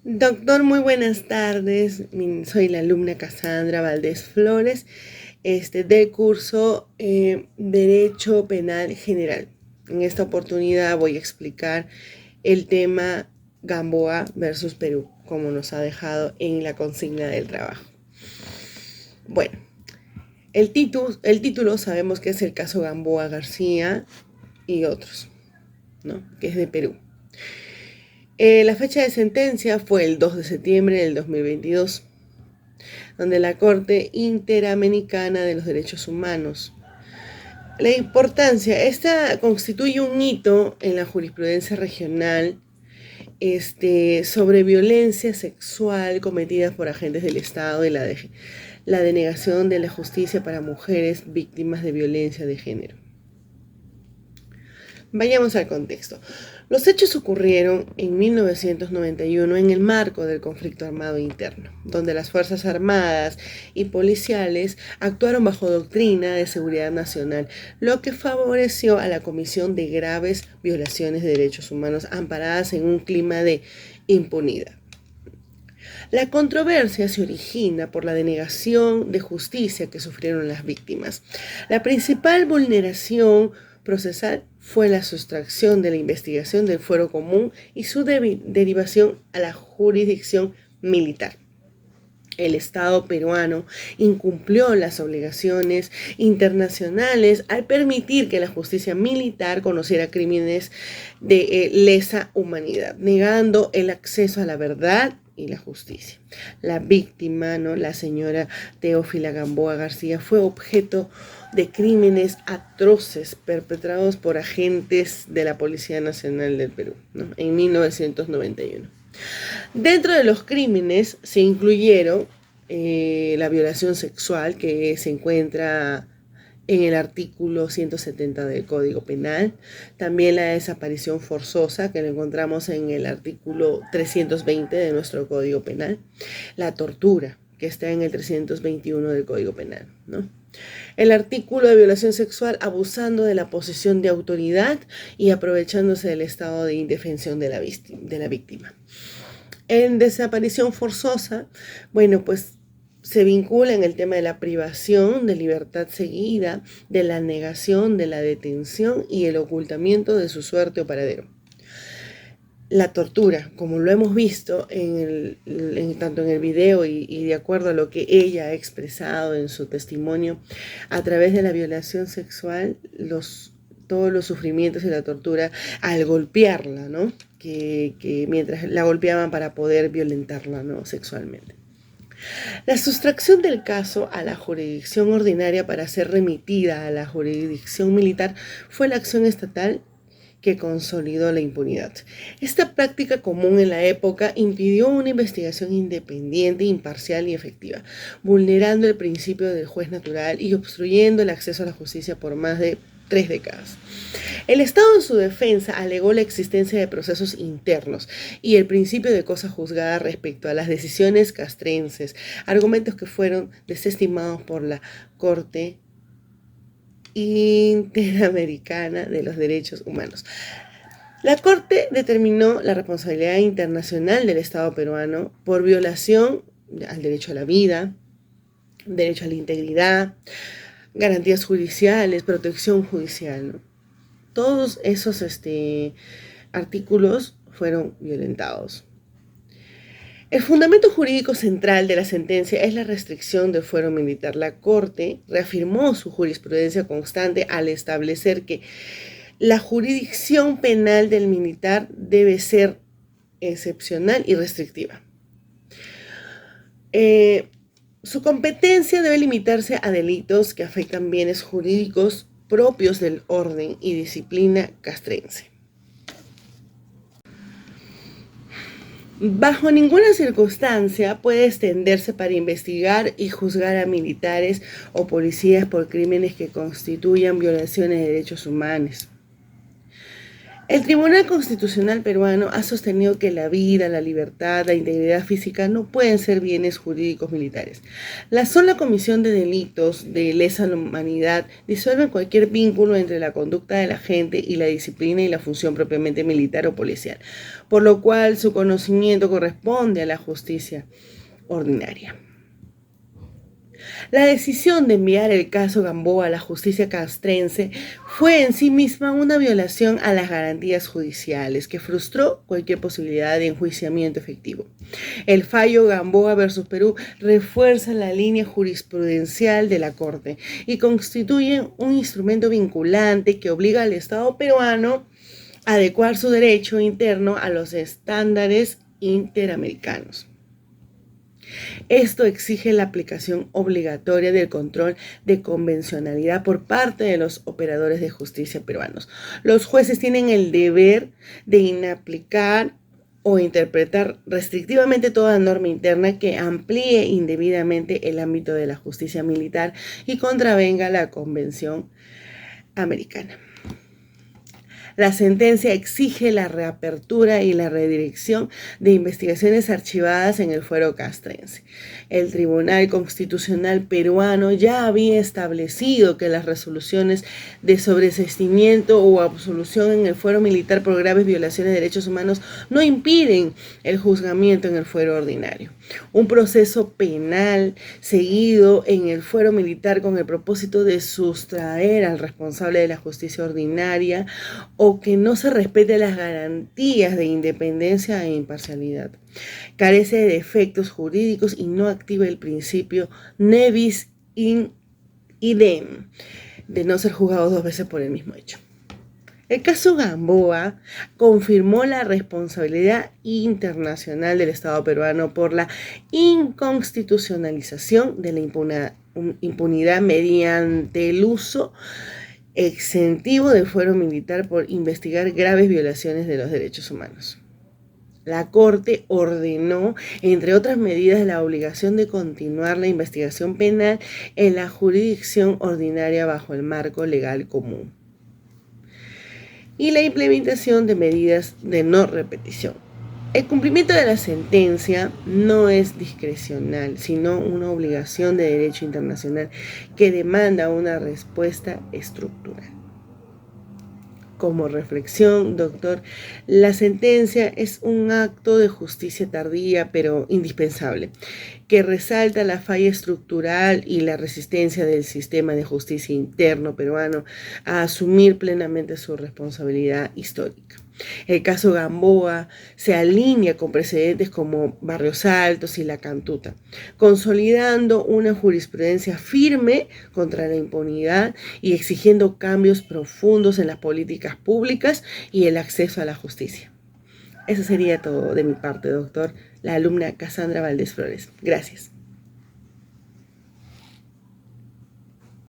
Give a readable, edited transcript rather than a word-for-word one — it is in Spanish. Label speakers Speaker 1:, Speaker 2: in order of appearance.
Speaker 1: Doctor, muy buenas tardes. Soy la alumna Cassandra Valdés Flores, del curso Derecho Penal General. En esta oportunidad voy a explicar el tema Gamboa versus Perú, como nos ha dejado en la consigna del trabajo. Bueno, el título sabemos que es el caso Gamboa García y otros, ¿no? Que es de Perú. La fecha de sentencia fue el 2 de septiembre del 2022, donde la Corte Interamericana de los Derechos Humanos. La importancia, esta constituye un hito en la jurisprudencia regional sobre violencia sexual cometida por agentes del Estado y la denegación de la justicia para mujeres víctimas de violencia de género. Vayamos al contexto. Los hechos ocurrieron en 1991 en el marco del conflicto armado interno, donde las Fuerzas Armadas y policiales actuaron bajo doctrina de seguridad nacional, lo que favoreció a la comisión de graves violaciones de derechos humanos amparadas en un clima de impunidad. La controversia se origina por la denegación de justicia que sufrieron las víctimas. La principal vulneración procesal fue la sustracción de la investigación del fuero común y su derivación a la jurisdicción militar. El Estado peruano incumplió las obligaciones internacionales al permitir que la justicia militar conociera crímenes de lesa humanidad, negando el acceso a la verdad y la justicia. La víctima, la señora Teófila Gamboa García, fue objeto de crímenes atroces perpetrados por agentes de la Policía Nacional del Perú, en 1991. Dentro de los crímenes se incluyeron la violación sexual, que se encuentra en el artículo 170 del Código Penal, también la desaparición forzosa, que lo encontramos en el artículo 320 de nuestro Código Penal, la tortura, que está en el 321 del Código Penal, El artículo de violación sexual abusando de la posición de autoridad y aprovechándose del estado de indefensión de la víctima. En desaparición forzosa, se vincula en el tema de la privación de libertad seguida, de la negación de la detención y el ocultamiento de su suerte o paradero. La tortura, como lo hemos visto tanto en el video y de acuerdo a lo que ella ha expresado en su testimonio, a través de la violación sexual, todos los sufrimientos y la tortura al golpearla, que mientras la golpeaban para poder violentarla, sexualmente. La sustracción del caso a la jurisdicción ordinaria para ser remitida a la jurisdicción militar fue la acción estatal que consolidó la impunidad. Esta práctica común en la época impidió una investigación independiente, imparcial y efectiva, vulnerando el principio del juez natural y obstruyendo el acceso a la justicia por más de 3 décadas. El Estado en su defensa alegó la existencia de procesos internos y el principio de cosa juzgada respecto a las decisiones castrenses, argumentos que fueron desestimados por la Corte Interamericana de los Derechos Humanos. La Corte determinó la responsabilidad internacional del Estado peruano por violación al derecho a la vida, derecho a la integridad, garantías judiciales, protección judicial, Todos esos artículos fueron violentados. El fundamento jurídico central de la sentencia es la restricción del fuero militar. La Corte reafirmó su jurisprudencia constante al establecer que la jurisdicción penal del militar debe ser excepcional y restrictiva. Su competencia debe limitarse a delitos que afectan bienes jurídicos propios del orden y disciplina castrense. Bajo ninguna circunstancia puede extenderse para investigar y juzgar a militares o policías por crímenes que constituyan violaciones de derechos humanos. El Tribunal Constitucional peruano ha sostenido que la vida, la libertad, la integridad física no pueden ser bienes jurídicos militares. La sola comisión de delitos de lesa humanidad disuelve cualquier vínculo entre la conducta de la gente y la disciplina y la función propiamente militar o policial, por lo cual su conocimiento corresponde a la justicia ordinaria. La decisión de enviar el caso Gamboa a la justicia castrense fue en sí misma una violación a las garantías judiciales que frustró cualquier posibilidad de enjuiciamiento efectivo. El fallo Gamboa versus Perú refuerza la línea jurisprudencial de la Corte y constituye un instrumento vinculante que obliga al Estado peruano a adecuar su derecho interno a los estándares interamericanos. Esto exige la aplicación obligatoria del control de convencionalidad por parte de los operadores de justicia peruanos. Los jueces tienen el deber de inaplicar o interpretar restrictivamente toda norma interna que amplíe indebidamente el ámbito de la justicia militar y contravenga la Convención Americana. La sentencia exige la reapertura y la redirección de investigaciones archivadas en el fuero castrense. El Tribunal Constitucional peruano ya había establecido que las resoluciones de sobreseimiento o absolución en el fuero militar por graves violaciones de derechos humanos no impiden el juzgamiento en el fuero ordinario. Un proceso penal seguido en el fuero militar con el propósito de sustraer al responsable de la justicia ordinaria o que no se respete las garantías de independencia e imparcialidad. Carece de efectos jurídicos y no activa el principio ne bis in idem de no ser juzgado dos veces por el mismo hecho. El caso Gamboa confirmó la responsabilidad internacional del Estado peruano por la inconstitucionalización de la impunidad mediante el uso exentivo del fuero militar por investigar graves violaciones de los derechos humanos. La Corte ordenó, entre otras medidas, la obligación de continuar la investigación penal en la jurisdicción ordinaria bajo el marco legal común y la implementación de medidas de no repetición. El cumplimiento de la sentencia no es discrecional, sino una obligación de derecho internacional que demanda una respuesta estructural. Como reflexión, doctor, la sentencia es un acto de justicia tardía pero indispensable, que resalta la falla estructural y la resistencia del sistema de justicia interno peruano a asumir plenamente su responsabilidad histórica. El caso Gamboa se alinea con precedentes como Barrios Altos y La Cantuta, consolidando una jurisprudencia firme contra la impunidad y exigiendo cambios profundos en las políticas públicas y el acceso a la justicia. Eso sería todo de mi parte, doctor. La alumna Cassandra Valdés Flores. Gracias.